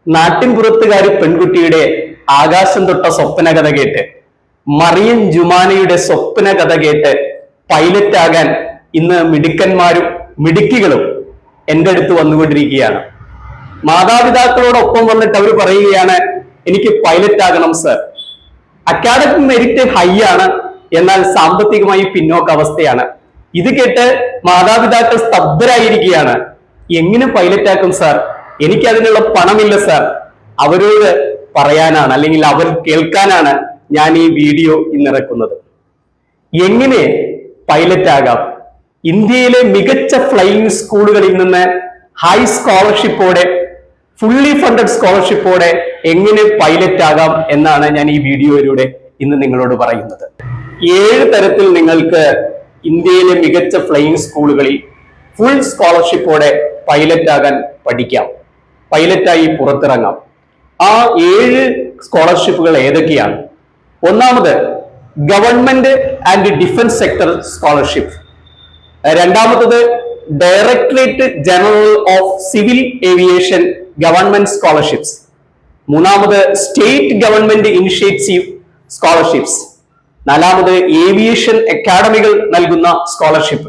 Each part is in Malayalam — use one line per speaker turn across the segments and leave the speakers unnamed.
നാട്ടിൻപുറത്തുകാരി പെൺകുട്ടിയുടെ ആകാശം തൊട്ട സ്വപ്ന കഥ കേട്ട്, മറിയം ജുമാനയുടെ സ്വപ്ന കഥ കേട്ട് പൈലറ്റ് ആകാൻ ഇന്ന് മിടുക്കന്മാരും മിടുക്കികളും എൻ്റെ അടുത്ത് വന്നുകൊണ്ടിരിക്കുകയാണ്. മാതാപിതാക്കളോടൊപ്പം വന്നിട്ട് അവർ പറയുകയാണ്, എനിക്ക് പൈലറ്റ് ആകണം സർ. അക്കാഡമിക് മെറിറ്റ് ഹൈ ആണ്, എന്നാൽ സാമ്പത്തികമായി പിന്നോക്ക അവസ്ഥയാണ്. ഇത് കേട്ട് മാതാപിതാക്കൾ സ്തബ്ധരായിരിക്കുകയാണ്. എങ്ങനെ പൈലറ്റ് ആക്കും സാർ? എനിക്ക് അതിനുള്ള പണമില്ല സാർ. അവരോട് പറയാനാണ്, അല്ലെങ്കിൽ അവർ കേൾക്കാനാണ് ഞാൻ ഈ വീഡിയോ ഇന്നിറക്കുന്നത്. എങ്ങനെ പൈലറ്റ് ആകാം? ഇന്ത്യയിലെ മികച്ച ഫ്ലൈയിങ് സ്കൂളുകളിൽ നിന്ന് ഹൈ സ്കോളർഷിപ്പോടെ, ഫുള്ളി ഫണ്ടഡ് സ്കോളർഷിപ്പോടെ എങ്ങനെ പൈലറ്റ് ആകാം എന്നാണ് ഞാൻ ഈ വീഡിയോയിലൂടെ ഇന്ന് നിങ്ങളോട് പറയുന്നത്. 7 തരത്തിൽ നിങ്ങൾക്ക് ഇന്ത്യയിലെ മികച്ച ഫ്ലൈയിങ് സ്കൂളുകളിൽ ഫുൾ സ്കോളർഷിപ്പോടെ പൈലറ്റ് ആകാൻ പഠിക്കാം, പൈലറ്റായി പുറത്തിറങ്ങാം. ആ 7 സ്കോളർഷിപ്പുകൾ ഏതൊക്കെയാണ്? ഒന്നാമത് government and defence sector scholarship. രണ്ടാമത്തത് directorate general of civil aviation government scholarships. മൂന്നാമത് സ്റ്റേറ്റ് ഗവൺമെന്റ് ഇനിഷ്യേറ്റീവ് സ്കോളർഷിപ്സ്. നാലാമത് ഏവിയേഷൻ അക്കാഡമികൾ നൽകുന്ന scholarship.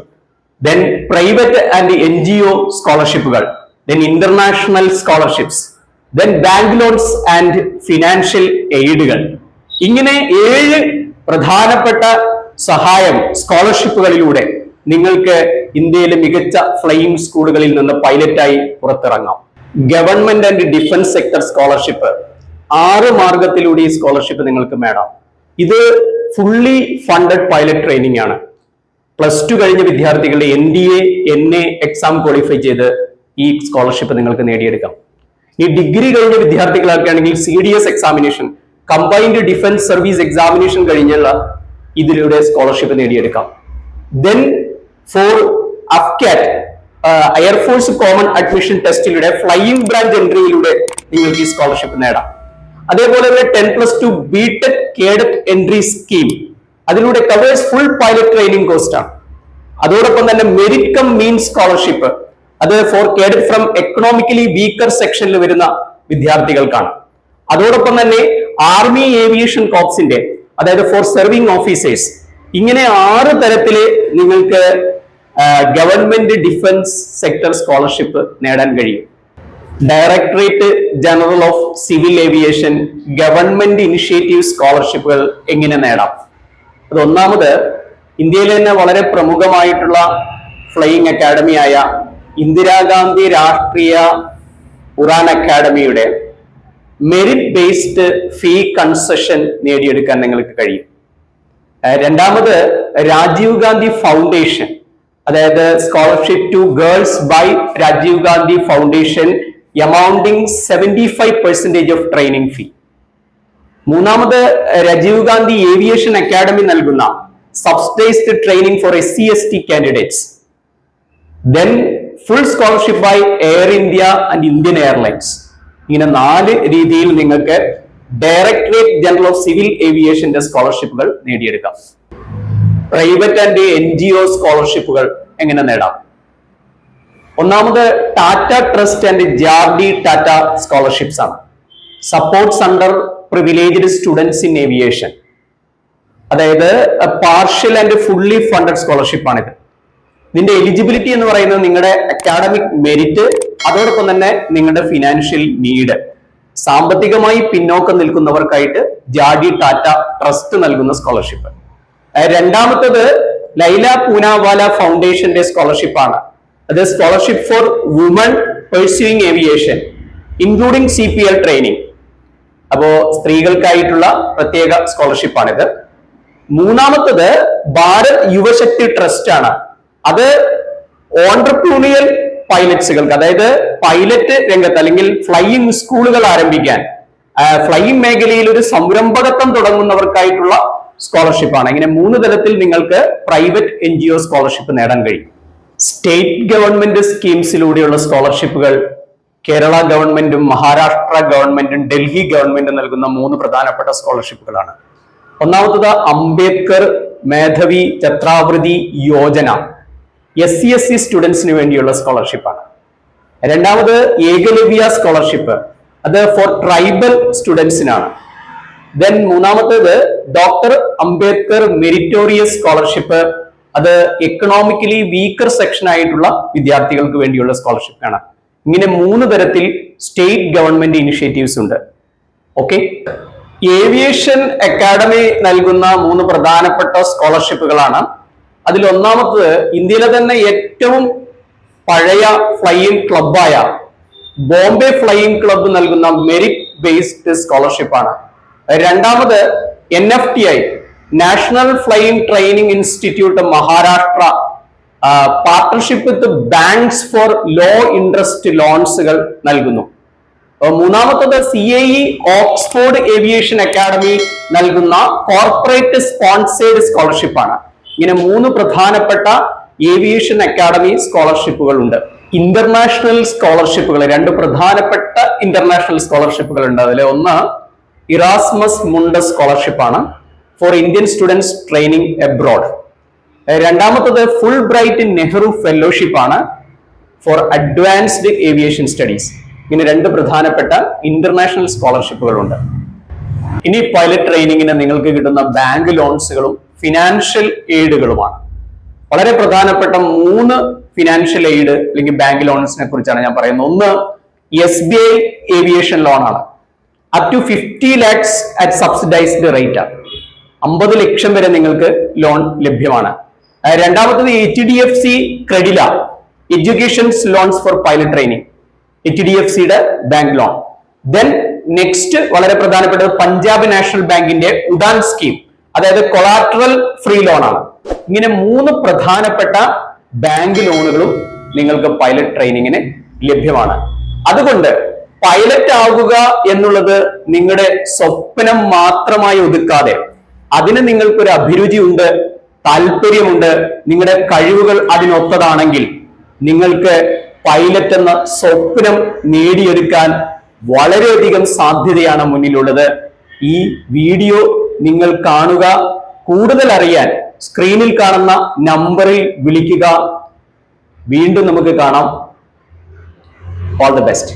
Then private and NGO സ്കോളർഷിപ്പുകൾ. Then international scholarships. Then bank loans and financial എയ്ഡുകൾ. ഇങ്ങനെ 7 പ്രധാനപ്പെട്ട സഹായം സ്കോളർഷിപ്പുകളിലൂടെ നിങ്ങൾക്ക് ഇന്ത്യയിലെ മികച്ച ഫ്ലൈയിങ് സ്കൂളുകളിൽ നിന്ന് പൈലറ്റായി പുറത്തിറങ്ങാം. Government and defence sector scholarship 6 മാർഗത്തിലൂടെ ഈ സ്കോളർഷിപ്പ് നിങ്ങൾക്ക് നേടാം. ഇത് ഫുള്ളി ഫണ്ടഡ് പൈലറ്റ് ട്രെയിനിങ് ആണ്. +2 കഴിഞ്ഞ വിദ്യാർത്ഥികളുടെ NDA NA എക്സാം ക്വാളിഫൈ ചെയ്ത് ഈ സ്കോളർഷിപ്പ് നിങ്ങൾക്ക് നേടിയെടുക്കാം. ഈ ഡിഗ്രി കഴിഞ്ഞ വിദ്യാർത്ഥികളൊക്കെ ആണെങ്കിൽ CDS examination, combined defence service examination കഴിഞ്ഞുള്ള ഇതിലൂടെ സ്കോളർഷിപ്പ് നേടിയെടുക്കാം. Then for AFCAT air force common admission ടെസ്റ്റിലൂടെ ഫ്ലൈയിങ് ബ്രാഞ്ച് എൻട്രിയിലൂടെ നിങ്ങൾക്ക് ഈ സ്കോളർഷിപ്പ് നേടാം. അതേപോലെ തന്നെ 10+2 BTech കേഡറ്റ് എൻട്രി സ്കീം, അതിലൂടെ covers full pilot training cost ആണ്. അതോടൊപ്പം തന്നെ മെറിറ്റ് കം മീൻ സ്കോളർഷിപ്പ്, അത് for cadet from economically weaker സെക്ഷനിൽ വരുന്ന വിദ്യാർത്ഥികൾക്കാണ്. അതോടൊപ്പം തന്നെ ആർമി ഏവിയേഷൻ കോർപ്സിന്റെ, അതായത് ഫോർ സെർവിംഗ് ഓഫീസേഴ്സ്. ഇങ്ങനെ 6 തരത്തില് നിങ്ങൾക്ക് ഗവൺമെന്റ് ഡിഫൻസ് സെക്ടർ സ്കോളർഷിപ്പ് നേടാൻ കഴിയും. Directorate general of civil aviation government initiative സ്കോളർഷിപ്പുകൾ എങ്ങനെ നേടാം? അത് ഒന്നാമത്, ഇന്ത്യയിലെ തന്നെ വളരെ പ്രമുഖമായിട്ടുള്ള ഫ്ലൈയിങ് അക്കാഡമിയായ ഇന്ദിരാഗാന്ധി രാഷ്ട്രീയ ഉഡാൻ അക്കാഡമിയുടെ മെറിറ്റ് ബേസ്ഡ് ഫീ കൺസെഷൻ നേടിയെടുക്കാൻ നിങ്ങൾക്ക് കഴിയും. രണ്ടാമത്, രാജീവ് ഗാന്ധി ഫൗണ്ടേഷൻ, അതായത് scholarship to girls by Rajiv Gandhi foundation amounting 75% of training fee. മൂന്നാമത്, രാജീവ് ഗാന്ധി ഏവിയേഷൻ അക്കാഡമി നൽകുന്ന subsidised training for SC/ST candidates. Then full scholarship by air India and Indian airlines. ഇങ്ങനെ 4 രീതിയിൽ നിങ്ങൾക്ക് ഡയറക്ടറേറ്റ് ജനറൽ ഓഫ് സിവിൽ ഏവിയേഷന്റെ സ്കോളർഷിപ്പുകൾ നേടിയെടുക്കാം. പ്രൈവറ്റ് ആൻഡ് NGO സ്കോളർഷിപ്പുകൾ എങ്ങനെ നേടാം? ഒന്നാമത്, Tata trust and JRD Tata scholarships ആണ്. Supports under privileged students in aviation, അതായത് partial and fully funded scholarship ആണിത്. ഇതിന്റെ എലിജിബിലിറ്റി എന്ന് പറയുന്നത് നിങ്ങളുടെ അക്കാഡമിക് മെറിറ്റ്, അതോടൊപ്പം തന്നെ നിങ്ങളുടെ ഫിനാൻഷ്യൽ നീഡ്. സാമ്പത്തികമായി പിന്നോക്കം നിൽക്കുന്നവർക്കായിട്ട് ജാർഡി ടാറ്റ ട്രസ്റ്റ് നൽകുന്ന സ്കോളർഷിപ്പ്. രണ്ടാമത്തത്, ലൈല പൂനാവാല ഫൗണ്ടേഷന്റെ സ്കോളർഷിപ്പ് ആണ്. അത് scholarship four woman pursuing aviation including CPL training. അപ്പോ സ്ത്രീകൾക്കായിട്ടുള്ള പ്രത്യേക സ്കോളർഷിപ്പ് ആണിത്. മൂന്നാമത്തത്, ഭാരത് യുവശക്തി ട്രസ്റ്റ് ആണ്. അത് ഓൺട്രപ്രൂണിയൽ പൈലറ്റ്സുകൾക്ക്, അതായത് പൈലറ്റ് രംഗത്ത് അല്ലെങ്കിൽ ഫ്ലൈയിങ് സ്കൂളുകൾ ആരംഭിക്കാൻ, ഫ്ലൈയിങ് മേഖലയിൽ ഒരു സംരംഭകത്വം തുടങ്ങുന്നവർക്കായിട്ടുള്ള സ്കോളർഷിപ്പ് ആണ്. ഇങ്ങനെ 3 തരത്തിൽ നിങ്ങൾക്ക് പ്രൈവറ്റ് NGO സ്കോളർഷിപ്പ് നേടാൻ കഴിയും. സ്റ്റേറ്റ് ഗവൺമെന്റ് സ്കീംസിലൂടെയുള്ള സ്കോളർഷിപ്പുകൾ കേരള ഗവൺമെന്റും മഹാരാഷ്ട്ര ഗവൺമെന്റും ഡൽഹി ഗവൺമെന്റും നൽകുന്ന 3 പ്രധാനപ്പെട്ട സ്കോളർഷിപ്പുകളാണ്. ഒന്നാമത്തത് അംബേദ്കർ മേധവി ഛത്രാവൃതി യോജന, SC/ST സ്റ്റുഡൻസിന് വേണ്ടിയുള്ള സ്കോളർഷിപ്പാണ്. രണ്ടാമത്, ഏകലവ്യ സ്കോളർഷിപ്പ്, അത് ഫോർ ട്രൈബൽ സ്റ്റുഡൻസിനാണ്. ദെൻ മൂന്നാമത്തേത് ഡോക്ടർ അംബേദ്കർ മെരിറ്റോറിയസ് സ്കോളർഷിപ്പ്. അത് എക്കണോമിക്കലി വീക്കർ സെക്ഷൻ ആയിട്ടുള്ള വിദ്യാർത്ഥികൾക്ക് വേണ്ടിയുള്ള സ്കോളർഷിപ്പ് ആണ്. ഇങ്ങനെ 3 തരത്തിൽ സ്റ്റേറ്റ് ഗവൺമെന്റ് ഇനിഷ്യേറ്റീവ്സ് ഉണ്ട്. ഓക്കെ, ഏവിയേഷൻ അക്കാഡമി നൽകുന്ന 3 പ്രധാനപ്പെട്ട സ്കോളർഷിപ്പുകളാണ്. അതിൽ ഒന്നാമത്തത് ഇന്ത്യയിലെ തന്നെ ഏറ്റവും പഴയ ഫ്ലൈയിങ് ക്ലബായ ബോംബെ ഫ്ലൈയിങ് ക്ലബ്ബ് നൽകുന്ന മെറിറ്റ് ബേസ്ഡ് സ്കോളർഷിപ്പ് ആണ്. രണ്ടാമത് NFTI national flying training institute Maharashtra partnership with banks for low interest ലോൺസുകൾ നൽകുന്നു. മൂന്നാമത്തത് CAE ഓക്സ്ഫോർഡ് ഏവിയേഷൻ അക്കാഡമി നൽകുന്ന കോർപ്പറേറ്റ് സ്പോൺസേഡ് സ്കോളർഷിപ്പ് ആണ്. ഇങ്ങനെ 3 പ്രധാനപ്പെട്ട ഏവിയേഷൻ അക്കാഡമി സ്കോളർഷിപ്പുകൾ ഉണ്ട്. ഇന്റർനാഷണൽ സ്കോളർഷിപ്പുകൾ 2 പ്രധാനപ്പെട്ട ഇന്റർനാഷണൽ സ്കോളർഷിപ്പുകൾ ഉണ്ട്. അതിൽ ഒന്ന് ഇറാസ്മസ് മുണ്ടസ് സ്കോളർഷിപ്പ് ആണ് for Indian students training abroad. രണ്ടാമത്തത് ഫുൾ ബ്രൈറ്റ് നെഹ്റു ഫെലോഷിപ്പ് ആണ് ഫോർ അഡ്വാൻസ്ഡ് ഏവിയേഷൻ സ്റ്റഡീസ്. ഇങ്ങനെ 2 പ്രധാനപ്പെട്ട ഇന്റർനാഷണൽ സ്കോളർഷിപ്പുകളുണ്ട്. ഇനി പൈലറ്റ് ട്രെയിനിങ്ങിന് നിങ്ങൾക്ക് കിട്ടുന്ന ബാങ്ക് ലോൺസുകളും ഫിനാൻഷ്യൽ എയ്ഡുകളുമാണ്. വളരെ പ്രധാനപ്പെട്ട 3 ഫിനാൻഷ്യൽ എയ്ഡ് അല്ലെങ്കിൽ ബാങ്ക് ലോൺസിനെ കുറിച്ചാണ് ഞാൻ പറയുന്നത്. ഒന്ന് SBI ഏവിയേഷൻ ലോൺ ആണ്. Up to 50 lakhs at subsidised rate. 50 ലക്ഷം വരെ നിങ്ങൾക്ക് ലോൺ ലഭ്യമാണ്. രണ്ടാമത്തത് HDFC Credila education loans for pilot training, HDFCയുടെ ബാങ്ക് ലോൺ. ദെൻ നെക്സ്റ്റ് വളരെ പ്രധാനപ്പെട്ടത് പഞ്ചാബ് നാഷണൽ ബാങ്കിന്റെ ഉഡാൻ സ്കീം, അതായത് കൊളാട്രൽ ഫ്രീ ലോൺ ആണ്. ഇങ്ങനെ 3 പ്രധാനപ്പെട്ട ബാങ്ക് ലോണുകളും നിങ്ങൾക്ക് പൈലറ്റ് ട്രെയിനിങ്ങിന് ലഭ്യമാണ്. അതുകൊണ്ട് പൈലറ്റ് ആവുക എന്നുള്ളത് നിങ്ങളുടെ സ്വപ്നം മാത്രമായി ഒതുക്കാതെ അതിന് നിങ്ങൾക്കൊരു അഭിരുചിയുണ്ട്, താല്പര്യമുണ്ട്, നിങ്ങളുടെ കഴിവുകൾ അതിനൊത്തതാണെങ്കിൽ നിങ്ങൾക്ക് പൈലറ്റ് എന്ന സ്വപ്നം നേടിയെടുക്കാൻ വളരെയധികം സാധ്യതയാണ് മുന്നിലുള്ളത്. ഈ വീഡിയോ നിങ്ങൾ കാണുക, കൂടുതൽ അറിയാൻ സ്ക്രീനിൽ കാണുന്ന നമ്പറിൽ വിളിക്കുക. വീണ്ടും നമുക്ക് കാണാം. All the best.